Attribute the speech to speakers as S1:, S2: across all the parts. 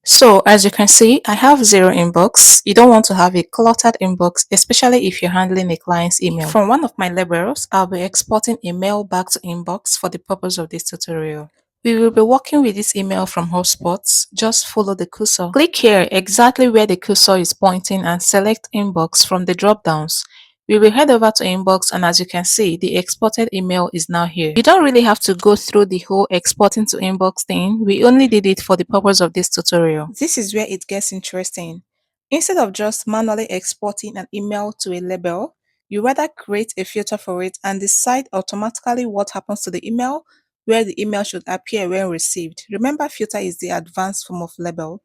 S1: So as you can see, I have zero inbox. You don't want to have a cluttered inbox, especially if you're handling a client's email. From one of my labels, I'll be exporting a mail back to inbox for the purpose of this tutorial. We will be working with this email from HubSpot. Just follow the cursor. Click here exactly where the cursor is pointing and select inbox from the drop downs. We will head over to inbox and as you can see, the exported email is now here. You don't really have to go through the whole exporting to inbox thing. We only did it for the purpose of this tutorial. This is where it gets interesting. Instead of just manually exporting an email to a label, you rather create a filter for it and decide automatically what happens to the email, where the email should appear when received. Remember, filter is the advanced form of label.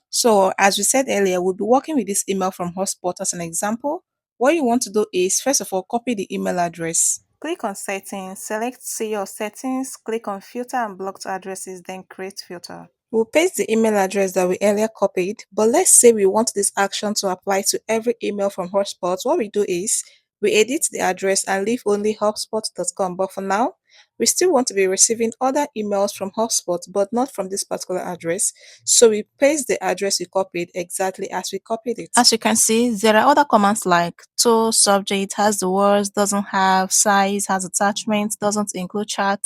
S1: So as we said earlier, we'll be working with this email from Hotspot as an example. What you want to do is, first of all, copy the email address. Click on settings, select see your settings, click on filter and blocked addresses, then create filter. We'll paste the email address that we earlier copied, but let's say we want this action to apply to every email from Hotspot. What we do is, we edit the address and leave only hotspot.com, but for now, we still want to be receiving other emails from HubSpot, but not from this particular address. So we paste the address we copied exactly as we copied it. As you can see, there are other commands like to, subject, has the words, doesn't have, size, has attachments, doesn't include chat.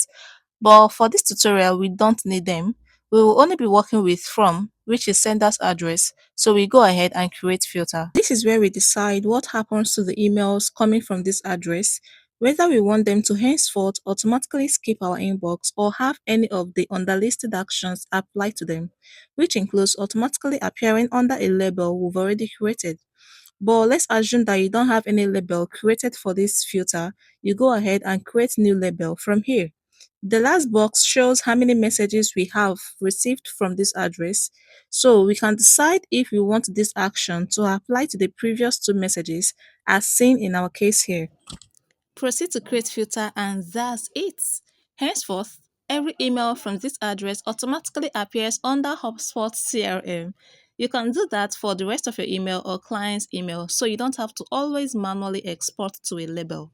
S1: But for this tutorial, we don't need them. We will only be working with from, which is sender's address. So we go ahead and create filter. This is where we decide what happens to the emails coming from this address, whether we want them to henceforth automatically skip our inbox or have any of the underlisted actions apply to them, which includes automatically appearing under a label we've already created. But let's assume that you don't have any label created for this filter. You go ahead and create new label from here. The last box shows how many messages we have received from this address. So we can decide if we want this action to apply to the previous two messages as seen in our case here. Proceed to create filter and that's it. Henceforth, every email from this address automatically appears under HubSpot CRM. You can do that for the rest of your email or client's email so you don't have to always manually export to a label.